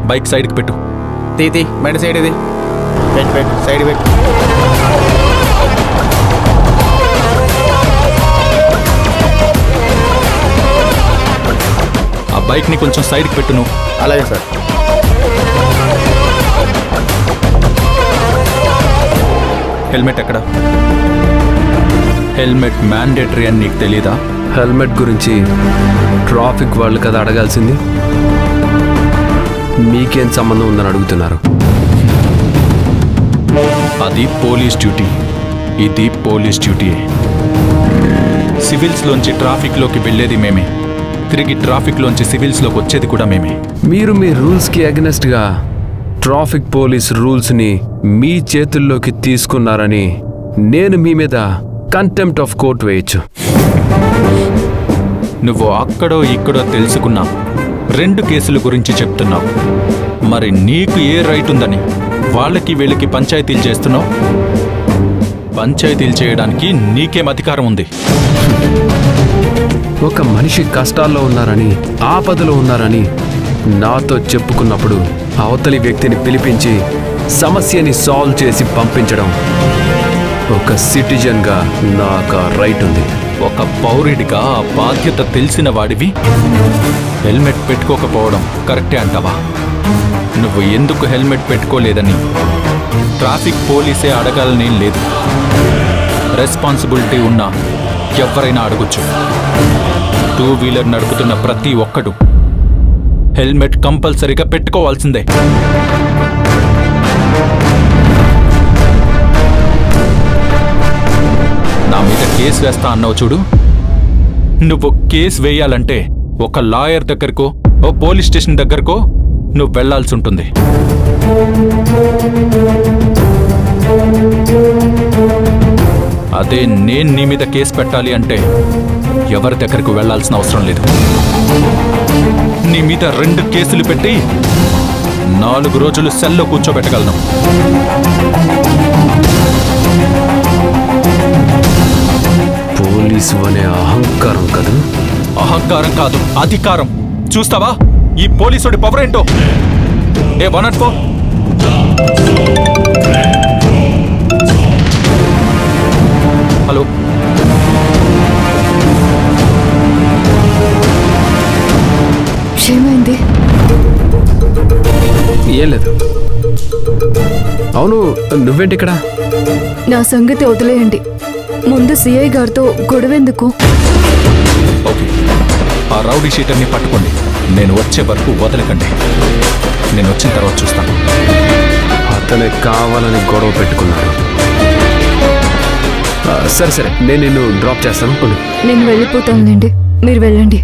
Bike సైడ్కి పెట్టు. తీ బండి సైడ్ ఇది పెట్టు సైడ్ పెట్టు. ఆ బైక్ని కొంచెం సైడ్కి పెట్టు నువ్వు. అలాగే సార్. హెల్మెట్ ఎక్కడ? హెల్మెట్ మ్యాండేటరీ అని నీకు తెలీదా? హెల్మెట్ గురించి ట్రాఫిక్ వాళ్ళు కదా అడగాల్సింది, మీకేం సంబంధం ఉందని అడుగుతున్నారు. అది పోలీస్ డ్యూటీ, ఇది పోలీస్ డ్యూటీ. సివిల్స్లోంచి ట్రాఫిక్లోకి వెళ్ళేది మేమే, తిరిగి ట్రాఫిక్లోంచి సివిల్స్లోకి వచ్చేది కూడా మేమే. మీరు మీ రూల్స్కి అగెనెస్ట్గా ట్రాఫిక్ పోలీస్ రూల్స్ని మీ చేతుల్లోకి తీసుకున్నారని నేను మీ మీద కంటెంప్ట్ ఆఫ్ కోర్ట్ వేయచ్చు. నువ్వు అక్కడో ఇక్కడో తెలుసుకున్నా 2 కేసుల గురించి చెప్తున్నావు. మరి నీకు ఏ రైట్ ఉందని వాళ్ళకి వీళ్ళకి పంచాయతీలు చేస్తున్నావు? పంచాయతీలు చేయడానికి నీకేం అధికారం ఉంది? ఒక మనిషి కష్టాల్లో ఉన్నారని, ఆపదలో ఉన్నారని నాతో చెప్పుకున్నప్పుడు అవతలి వ్యక్తిని పిలిపించి సమస్యని సాల్వ్ చేసి పంపించడం ఒక సిటిజన్గా నాకు రైట్ ఉంది. ఒక పౌరుడిగా ఆ బాధ్యత తెలిసిన వాడివి హెల్మెట్ పెట్టుకోకపోవడం కరెక్టే అంటావా? నువ్వు ఎందుకు హెల్మెట్ పెట్టుకోలేదని ట్రాఫిక్ పోలీసే అడగాలని లేదు. రెస్పాన్సిబిలిటీ ఉన్న ఎవరైనా అడగొచ్చు. 2 వీలర్ నడుపుతున్న ప్రతి ఒక్కడు హెల్మెట్ కంపల్సరీగా పెట్టుకోవాల్సిందే. నా మీద కేసు వేస్తా అన్నావు చూడు, నువ్వు కేసు వేయాలంటే ఒక లాయర్ దగ్గరకో ఓ పోలీస్ స్టేషన్ దగ్గరకో నువ్వు వెళ్లాల్సి ఉంటుంది. అదే నేను నీ మీద కేసు పెట్టాలి అంటే ఎవరి దగ్గరకు వెళ్లాల్సిన అవసరం లేదు. నీ మీద 2 కేసులు పెట్టి 4 రోజులు సెల్లో కూర్చోబెట్టగలను. పోలీసు అనే అహంకారం కదా? అహంకారం కాదు, అధికారం. చూస్తావా ఈ పోలీసుడి పవర్ ఏంటో? ఏ 104 హలో, ఏమైంది? ఏం లేదు. అవును, నువ్వేంటి ఇక్కడ? నా సంగతి వదిలేయండి, ముందు సిఐ గారితో గొడవెందుకు? ఓకే, ఆ రౌడీ షీటర్ని పట్టుకోండి. నేను వచ్చే వరకు వదలకండి. నేను వచ్చిన తర్వాత చూస్తాను. అతనే కావాలని గొడవ పెట్టుకున్నాడు. సరే నేను నిన్ను డ్రాప్ చేస్తాను. నేను వెళ్ళిపోతానులేండి, మీరు వెళ్ళండి.